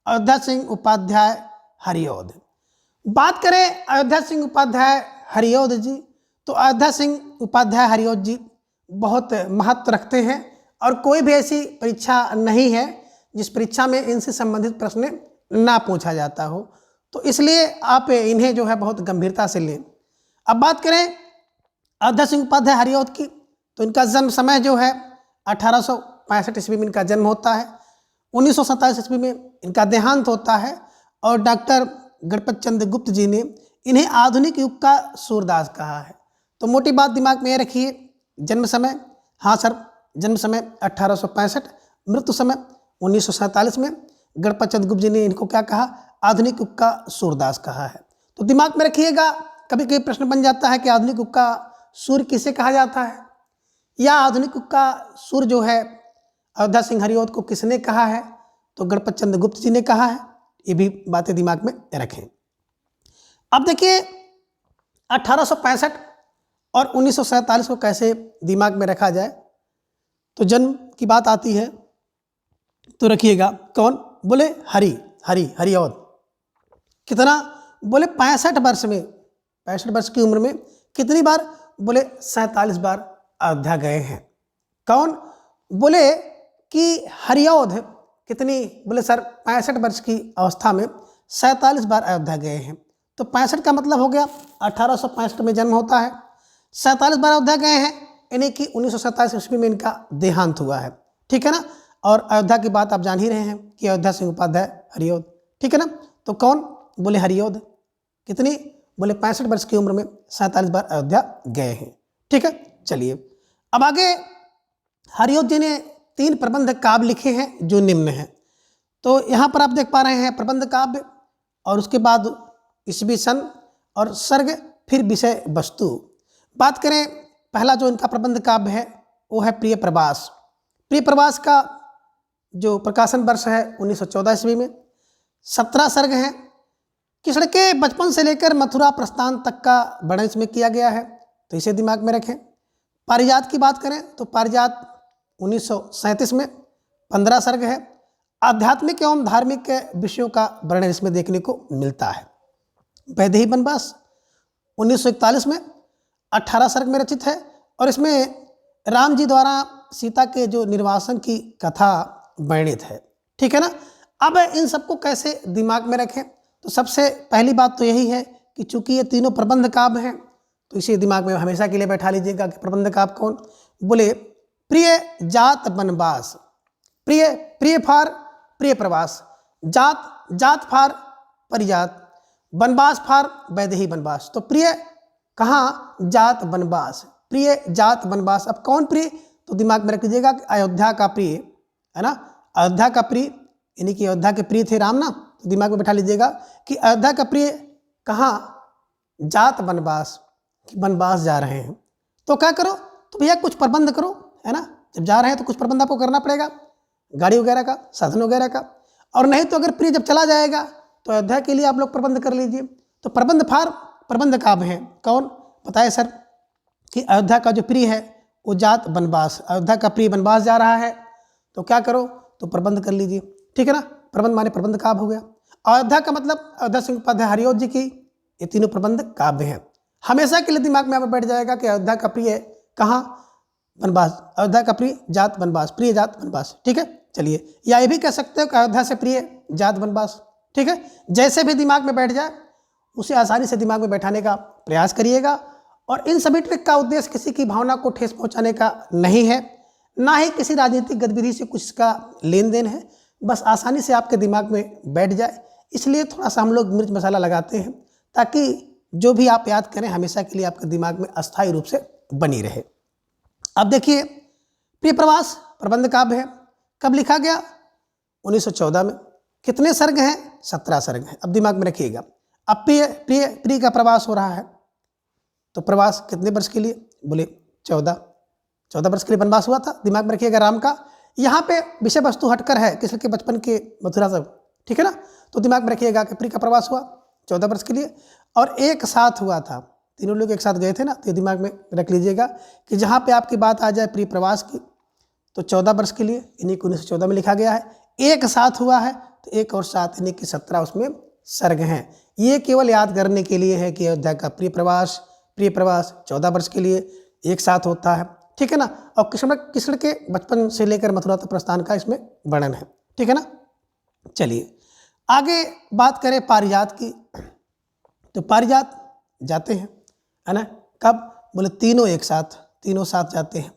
अयोध्या सिंह उपाध्याय हरिऔध। बात करें अयोध्या सिंह उपाध्याय हरिऔध जी, तो अयोध्या सिंह उपाध्याय हरिऔध जी बहुत महत्व रखते हैं और कोई भी ऐसी परीक्षा नहीं है जिस परीक्षा में इनसे संबंधित प्रश्न ना पूछा जाता हो, तो इसलिए आप इन्हें जो है बहुत गंभीरता से लें। अब बात करें अयोध्या सिंह उपाध्याय हरिऔध की, तो इनका जन्म समय जो है 1865 ईस्वी में इनका जन्म होता है, 1927 ईस्वी में इनका देहांत होता है और डॉक्टर गणपत चंद्र गुप्त जी ने इन्हें आधुनिक युग का सूरदास कहा है। तो मोटी बात दिमाग में रखिए, जन्म समय, हाँ सर, जन्म समय 1865, मृत्यु समय 1947 में गणपत चंद्र गुप्त जी ने इनको क्या कहा, आधुनिक युग का सूरदास कहा है। तो दिमाग में रखिएगा, कभी कभी प्रश्न बन जाता है कि आधुनिक युग का सूर्य किसे कहा जाता है, या आधुनिक युग का सूर्य जो है अयोध्या सिंह हरिऔध को किसने कहा है, तो गणपत चंद्र गुप्त जी ने कहा है। ये भी बातें दिमाग में रखें। अब देखिए 1865 और 1947 को कैसे दिमाग में रखा जाए, तो जन्म की बात आती है तो रखिएगा, कौन बोले, हरिऔध। कितना बोले, 65 वर्ष में, 65 वर्ष की उम्र में कितनी बार बोले, 47 बार अयोध्या गए हैं। कौन बोले कि हरिऔध कितनी, बोले सर 65 वर्ष की अवस्था में 47 बार अयोध्या गए हैं। तो 65 का मतलब हो गया 1865 में जन्म होता है, 47 बार अयोध्या गए हैं, यानी कि 1927 ईस्वी में इनका देहांत हुआ है, ठीक है ना। और अयोध्या की बात आप जान ही रहे हैं कि अयोध्या सिंह उपाध्याय हरिऔध, ठीक है ना। तो कौन बोले, हरिऔध कितनी, बोले 65 वर्ष की उम्र में 47 बार अयोध्या गए हैं, ठीक है। चलिए अब आगे, हरिऔध जी ने 3 प्रबंध काव्य लिखे हैं जो निम्न हैं। तो यहाँ पर आप देख पा रहे हैं प्रबंध काव्य, और उसके बाद ईस्वी सन और सर्ग, फिर विषय वस्तु। बात करें पहला जो इनका प्रबंध काव्य है वो है प्रिय प्रवास। प्रिय प्रवास का जो प्रकाशन वर्ष है 1914 ईस्वी में, 17 सर्ग हैं। कृष्ण के बचपन से लेकर मथुरा प्रस्थान तक का वर्णन इसमें किया गया है, तो इसे दिमाग में रखें। पारिजात की बात करें तो पारिजात 1937 में 15 सर्ग है। आध्यात्मिक एवं धार्मिक विषयों का वर्णन इसमें देखने को मिलता है। वैदेही वनवास 1941 में 18 सर्ग में रचित है, और इसमें राम जी द्वारा सीता के जो निर्वासन की कथा वर्णित है, ठीक है ना। अब इन सबको कैसे दिमाग में रखें, तो सबसे पहली बात तो यही है कि चूंकि ये तीनों प्रबंध काव्य हैं, तो इसे दिमाग में हमेशा के लिए बैठा लीजिएगा कि प्रबंध काव्य कौन, बोले प्रिय जात वनवास, प्रिय फार प्रिय प्रवास, जात फार परिजात, वनवास फार वैदेही वनवास। तो प्रिय कहाँ, जात वनवास, प्रिय जात वनवास। अब कौन प्रिय, तो दिमाग में रख लीजिएगा कि अयोध्या का प्रिय, है ना, अयोध्या का प्रिय, यानी कि अयोध्या के प्रिय थे राम ना, तो दिमाग में बैठा लीजिएगा कि अयोध्या का प्रिय कहाँ, जात वनवास, वनवास जा रहे हैं। तो क्या करो, तो भैया कुछ प्रबंध करो, है ना, जब जा रहे हैं तो कुछ प्रबंध आपको करना पड़ेगा, गाड़ी वगैरह का, साधन वगैरह का, और नहीं तो अगर प्रिय जब चला जाएगा तो अयोध्या के लिए आप लोग प्रबंध कर लीजिए। तो प्रबंध फार प्रबंध काव्य हैं, कौन बताए सर, कि अयोध्या का जो प्रिय है वो जात वनवास, अयोध्या का प्रिय वनवास जा रहा है, तो क्या करो, तो प्रबंध कर लीजिए, ठीक है ना। प्रबंध माने प्रबंध काव्य हो गया। अयोध्या का मतलब अयोध्या सिंह उपाध्याय हरिऔध जी की ये तीनों प्रबंध काव्य हैं। हमेशा के लिए दिमाग में आप बैठ जाएगा कि अयोध्या का प्रिय कहाँ, वनवास, अयोध्या का प्रिय जात वनवास, प्रिय जात वनवास, ठीक है। चलिए, या ये भी कह सकते हो कि अयोध्या से प्रिय जात वनवास, ठीक है। जैसे भी दिमाग में बैठ जाए उसे आसानी से दिमाग में बैठाने का प्रयास करिएगा। और इन सभी ट्रिक का उद्देश्य किसी की भावना को ठेस पहुंचाने का नहीं है, ना ही किसी राजनीतिक गतिविधि से कुछ इसका लेन देन है, बस आसानी से आपके दिमाग में बैठ जाए। इसलिए थोड़ा सा हम लोग मिर्च मसाला लगाते हैं ताकि जो भी आप याद करें हमेशा के लिए आपके दिमाग में अस्थायी रूप से बनी रहे। अब देखिए, प्रिय प्रवास प्रबंध काव्य है, कब लिखा गया, 1914 में। कितने सर्ग हैं, 17 सर्ग हैं। अब दिमाग में रखिएगा, अब प्रिय का प्रवास हो रहा है, तो प्रवास कितने वर्ष के लिए, बोले 14 वर्ष के लिए वनवास हुआ था। दिमाग में रखिएगा राम का, यहाँ पे विषय वस्तु हटकर है कृष्ण के बचपन के मथुरा सब, ठीक है ना। तो दिमाग में रखिएगा कि प्रिय का प्रवास हुआ 14 वर्ष के लिए, और एक साथ हुआ था, तीनों लोग एक साथ गए थे ना। तो दिमाग में रख लीजिएगा कि जहाँ पे आपकी बात आ जाए प्रिय प्रवास की, तो 14 वर्ष के लिए, यानी 1914 में लिखा गया है। एक साथ हुआ है तो 1 और 7 यानी कि 17 उसमें सर्ग हैं। ये केवल याद करने के लिए है कि अयोध्या का प्रिय प्रवास 14 वर्ष के लिए एक साथ होता है, ठीक है ना। और कृष्ण के बचपन से लेकर मथुरा तक प्रस्थान का इसमें वर्णन है, ठीक है ना। चलिए आगे बात करें पारिजात की। तो पारिजात जाते हैं, है ना। कब? बोले तीनों एक साथ, तीनों साथ जाते हैं।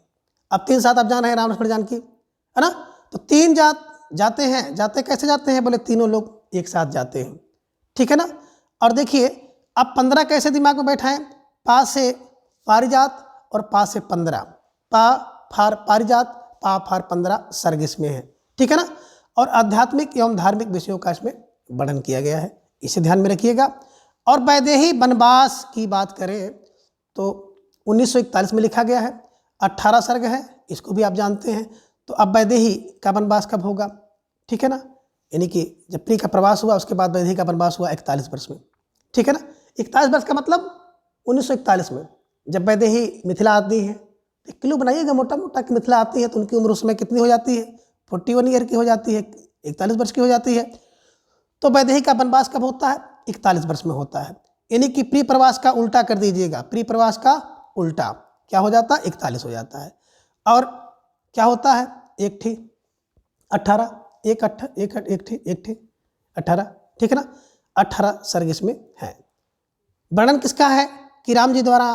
अब 3 साथ आप जान रहे हैं, राम लक्ष्मण जानकी, है ना। तो 3 जाते हैं। जाते कैसे जाते हैं? बोले तीनों लोग एक साथ जाते हैं, ठीक है ना। और देखिए अब 15 कैसे दिमाग में बैठाएं? पा से पारिजात और पा से 15, पा फार पारिजात, पा फार 15 सर्ग इसमें है, ठीक है ना। और आध्यात्मिक एवं धार्मिक विषयों का इसमें वर्णन किया गया है, इसे ध्यान में रखिएगा। और वैदेही वनवास की बात करें तो 1941 में लिखा गया है, 18 सर्ग है, इसको भी आप जानते हैं। तो अब वैदेही का वनवास कब होगा, ठीक है ना। यानी कि जब प्री का प्रवास हुआ उसके बाद वैदेही का वनवास हुआ 41 वर्ष में, ठीक है ना। 41 वर्ष का मतलब 1941 में जब वैदेही मिथिला आती है। एक किलो बनाइएगा मोटा मोटा कि मिथिला आती है तो उनकी उम्र उसमें कितनी हो जाती है? 41 ईयर की हो जाती है, 41 वर्ष की हो जाती है। तो वैदेही का वनवास कब होता है? 41 वर्ष में होता है। यानी कि प्री प्रवास का उल्टा कर दीजिएगा, प्री प्रवास का उल्टा क्या हो जाता है? 41 हो जाता है। और क्या होता है? 1 ठी 18, 1 8 1 1 ठी 1 ठी 18, ठीक है ना। 18 सर्ग इसमें है। वर्णन किसका है? कि राम जी द्वारा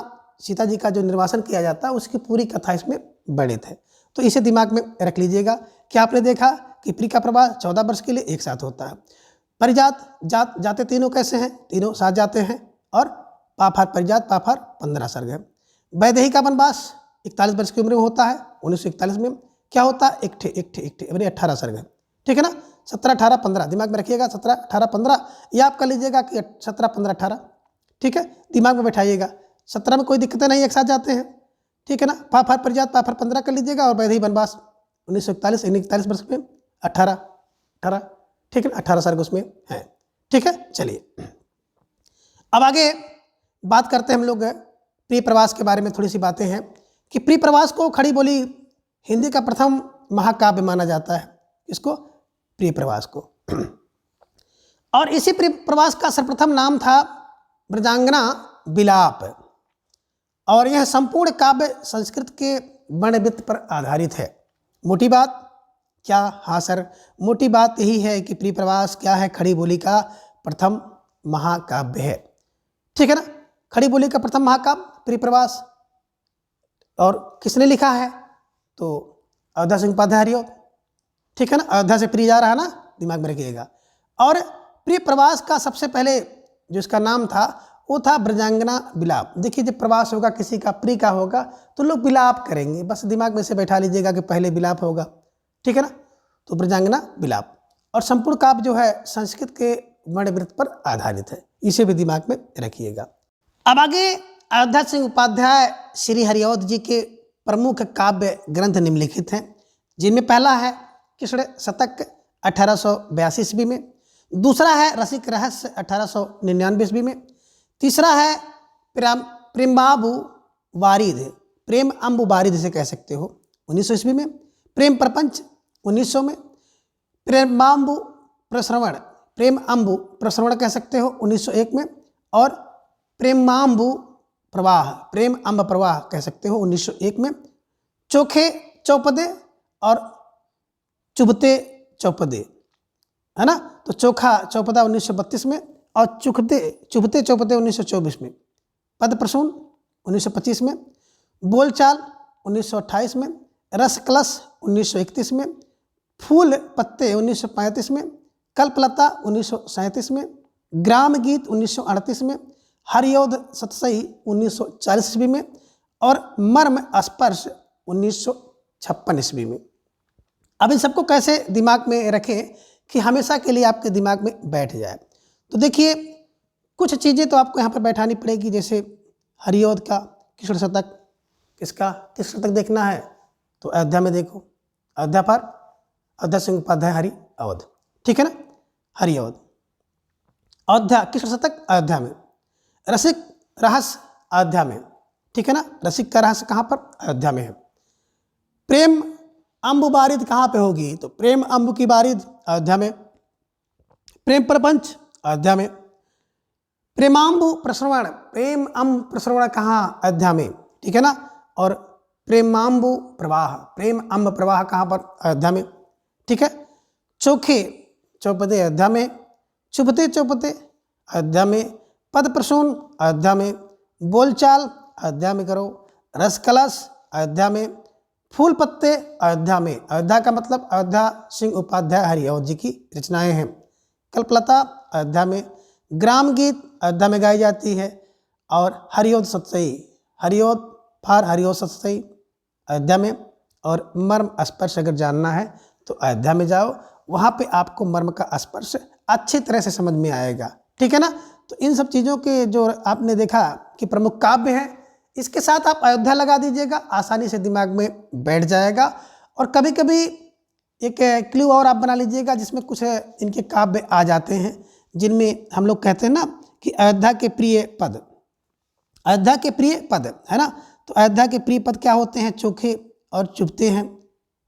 सीता जी का जो निर्वासन किया जाता है उसकी पूरी कथा इसमें वर्णित है। तो इसे दिमाग में रख लीजिएगा कि आपने देखा कि प्री का प्रवास 14 वर्ष के लिए एक साथ होता है। परिजात जाते तीनों कैसे हैं? तीनों साथ जाते हैं। और पाफार परिजात पाफार 15 सर्ग है। वैदेही का वनवास 41 वर्ष की उम्र में होता है। 1941 में क्या होता है? 1 ठी 18 सर्ग है, ठीक है ना। 17 18 15 दिमाग में रखिएगा, 17 18 15 ये आप कर लीजिएगा कि 17 15 18, ठीक है, दिमाग में बैठाइएगा। 17 में कोई दिक्कतें नहीं, एक साथ जाते हैं, ठीक है ना। पाफार परिजात पाफार 15 कर लीजिएगा। और वैदेही वनवास 1941 वर्ष में 18, ठीक है ना, 18 सर्ग उसमें है, ठीक है। चलिए अब आगे बात करते हैं हम लोग प्री प्रवास के बारे में। थोड़ी सी बातें हैं कि प्री प्रवास को खड़ी बोली हिंदी का प्रथम महाकाव्य माना जाता है, इसको प्री प्रवास को। और इसी प्री प्रवास का सर्वप्रथम नाम था ब्रजांगना विलाप। और यह संपूर्ण काव्य संस्कृत के वर्णवृत्त पर आधारित है। मोटी बात क्या? हाँ सर, मोटी बात यही है कि प्री प्रवास क्या है? खड़ी बोली का प्रथम महाकाव्य है, ठीक है ना। खड़ी बोली का प्रथम महाकाव्य प्री प्रवास। और किसने लिखा है? तो अयोध्या सिंह उपाध्याय हरिऔध, ठीक है ना। अयोध्या से प्री जा रहा है ना, दिमाग में रखिएगा। और प्री प्रवास का सबसे पहले जो इसका नाम था वो था ब्रजांगना विलाप। देखिए जब प्रवास होगा किसी का, प्री का होगा, तो लोग विलाप करेंगे, बस दिमाग में से बैठा लीजिएगा कि पहले विलाप होगा, ठीक है ना। तो ब्रजांगना विलाप। और संपूर्ण काव्य जो है संस्कृत के वर्णवृत्त पर आधारित है, इसे भी दिमाग में रखिएगा। अब आगे अयोध्या सिंह उपाध्याय श्री हरिऔध जी के प्रमुख काव्य ग्रंथ निम्नलिखित हैं, जिनमें पहला है कृष्ण शतक 1882 ईस्वी में, दूसरा है रसिक रहस्य 1899 ईस्वी में, तीसरा है प्रेमाबु वारिद, प्रेम अम्बु वारिद इसे कह सकते हो, 1900 ईस्वी में, प्रेम प्रपंच 1900 में, प्रेमाम्बु प्रश्रवण, प्रेम अम्बु प्रश्रवण कह सकते हो 1901 में, और प्रेमाम्बु प्रवाह, प्रेम अम्ब प्रवाह कह सकते हो 1901 में, चोखे चौपदे और चुभते चौपदे, है ना। तो चोखा चौपदा 1932 में और चुभते चौपदे 1924 में, पद प्रसून 1925 में, बोलचाल 1928 में, रस कलश 1931 में, फूल पत्ते 1935 में, कल्पलता 1937 में, ग्राम गीत 1938 में, हरिऔध सतसई 1940 ईस्वी में, और मर्म स्पर्श 1956 ईस्वी में। अब इन सबको कैसे दिमाग में रखें कि हमेशा के लिए आपके दिमाग में बैठ जाए। तो देखिए कुछ चीज़ें तो आपको यहाँ पर बैठानी पड़ेगी, जैसे हरिऔध का कृष्ण शतक, किसका कृष्ण शतक देखना है तो अयोध्या में देखो, अयोध्या पर अयोध्या सिंह उपाध्याय हरिऔध, ठीक है ना। हरिऔध अयोध्या कृष्ण शतक अयोध्या में, रसिक रहस्य अयोध्या में, ठीक है ना। रसिक का रहस्य कहाँ पर? अयोध्या में है। प्रेम अम्बु बारिद कहाँ पे होगी? तो प्रेम अम्बु की बारिद अयोध्या में, प्रेम प्रपंच अयोध्या में। प्रेमाम्बु प्रश्रवण, प्रेम अम्ब प्रश्रवण कहाँ? अयोध्या में, ठीक है ना। और प्रेमाम्बु प्रवाह, प्रेम अम्ब प्रवाह कहाँ पर? अयोध्या में, ठीक है। चोखे चौपदे अयोध्या में, चुभते चौपते अयोध्या में, पद प्रसून अयोध्या में, बोलचाल अयोध्या में करो, रस कलश अयोध्या में, फूल पत्ते अयोध्या में। अयोध्या का मतलब अयोध्या सिंह उपाध्याय हरिऔध जी की रचनाएं हैं। कल्पलता अयोध्या में, ग्राम गीत अयोध्या में गाई जाती है, और हरिऔध सतसई, हरिऔध फार हरिऔध सतसई अयोध्या में। और मर्म स्पर्श अगर जानना है तो अयोध्या में जाओ, वहाँ पे आपको मर्म का स्पर्श अच्छी तरह से समझ में आएगा, ठीक है ना। तो इन सब चीज़ों के जो आपने देखा कि प्रमुख काव्य हैं, इसके साथ आप अयोध्या लगा दीजिएगा, आसानी से दिमाग में बैठ जाएगा। और कभी कभी एक क्लू और आप बना लीजिएगा जिसमें कुछ इनके काव्य आ जाते हैं, जिनमें हम लोग कहते हैं ना कि अयोध्या के प्रिय पद, अयोध्या के प्रिय पद है ना। तो अयोध्या के प्रिय पद क्या होते हैं? चोखे और चुभते हैं,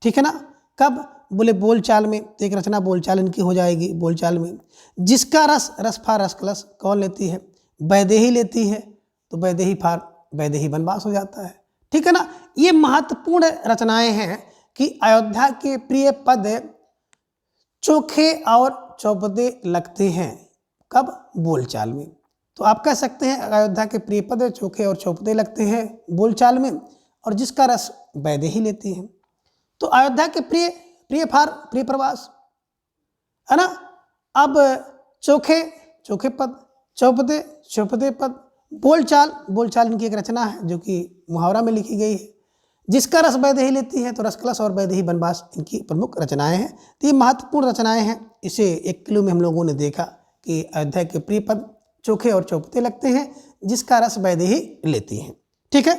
ठीक है ना। कब? बोले बोलचाल में, तो एक रचना बोलचाल इनकी हो जाएगी। बोलचाल में जिसका रस, रस फार रस कलश कौन लेती है? वैदेही लेती है, तो वैदेही फार वैदेही वनवास हो जाता है, ठीक है ना। ये महत्वपूर्ण रचनाएं हैं कि अयोध्या के प्रिय पद चोखे और चौपदे लगते हैं। कब? बोलचाल में। तो आप कह सकते हैं अयोध्या के प्रिय पद चोखे और चौपदे लगते हैं बोलचाल में, और जिसका रस वैदेही लेती है। तो अयोध्या के प्रिय, प्रिय फार प्रिय प्रवास है ना। अब चोखे चोखे पद, चौपदे चौपदे पद, बोलचाल, बोलचाल इनकी एक रचना है जो कि मुहावरा में लिखी गई है। जिसका रस वैदेही लेती है, तो रसकलश और वैदेही वनवास इनकी प्रमुख रचनाएं हैं। तो ये महत्वपूर्ण रचनाएं हैं। इसे एक क्लू में हम लोगों ने देखा कि अयोध्या के प्रिय पद चोखे और चौपते लगते हैं, जिसका रस वैदेही लेती हैं, ठीक है।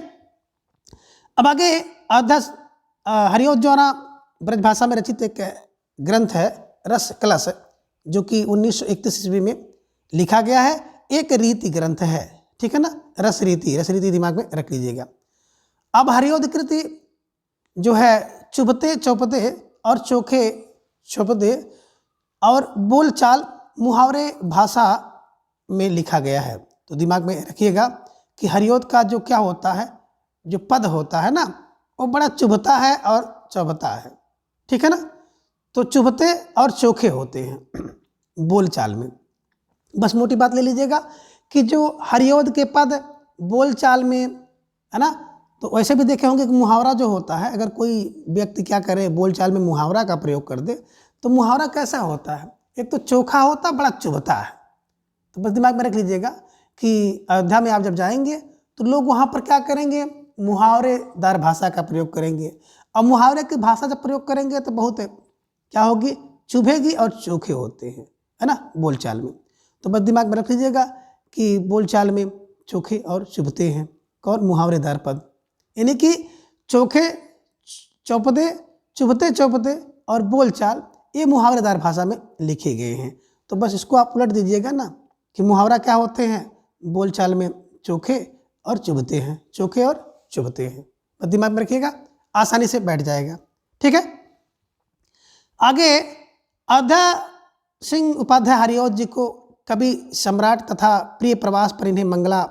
अब आगे अयोध्या हरिऔध द्वारा ब्रजभाषा में रचित एक ग्रंथ है रस कलश, जो कि 1931 ईस्वी में लिखा गया है। एक रीति ग्रंथ है, ठीक है ना। रस रीति, रस रीति दिमाग में रख लीजिएगा। अब हरिऔध कृति जो है चुभते चौपते और चोखे चौपते और बोलचाल मुहावरे भाषा में लिखा गया है। तो दिमाग में रखिएगा कि हरिऔध का जो क्या होता है, जो पद होता है ना, वो बड़ा चुभता है और चौभता है, ठीक है ना। तो चुभते और चोखे होते हैं बोलचाल में। बस मोटी बात ले लीजिएगा कि जो हरिऔध के पद बोलचाल में है ना, तो वैसे भी देखे होंगे कि मुहावरा जो होता है, अगर कोई व्यक्ति क्या करे बोलचाल में मुहावरा का प्रयोग कर दे, तो मुहावरा कैसा होता है? एक तो चोखा होता है, बड़ा चुभता है। तो बस दिमाग में रख लीजिएगा कि अयोध्या में आप जब जाएंगे तो लोग वहाँ पर क्या करेंगे? मुहावरेदार भाषा का प्रयोग करेंगे। और मुहावरे की भाषा जब प्रयोग करेंगे तो बहुत क्या होगी? चुभेगी और चोखे होते हैं, है ना, बोलचाल में। तो बस दिमाग में रख लीजिएगा कि बोलचाल में चोखे और चुभते हैं कौन? मुहावरेदार पद, यानी कि चोखे चौपदे, चुभते चौपदे और बोलचाल, ये मुहावरेदार भाषा में लिखे गए हैं। तो बस इसको आप उलट दीजिएगा ना कि मुहावरा क्या होते हैं? बोलचाल में चोखे और चुभते हैं, चोखे और चुभते हैं। बस दिमाग में रखिएगा, आसानी से बैठ जाएगा, ठीक है। आगे अयोध्या सिंह उपाध्याय हरिऔध जी को कवि सम्राट तथा प्रिय प्रवास पर इन्हें मंगला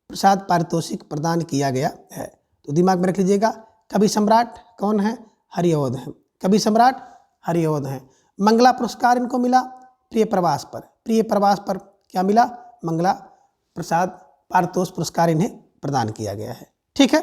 प्रसाद पारितोषिक प्रदान किया गया है। तो दिमाग में रख लीजिएगा, कवि सम्राट कौन है? हरिऔध है। कवि सम्राट हरिऔध है। मंगला पुरस्कार इनको मिला प्रिय प्रवास पर। प्रिय प्रवास पर क्या मिला? मंगला प्रसाद पारितोष पुरस्कार इन्हें प्रदान किया गया है, ठीक है।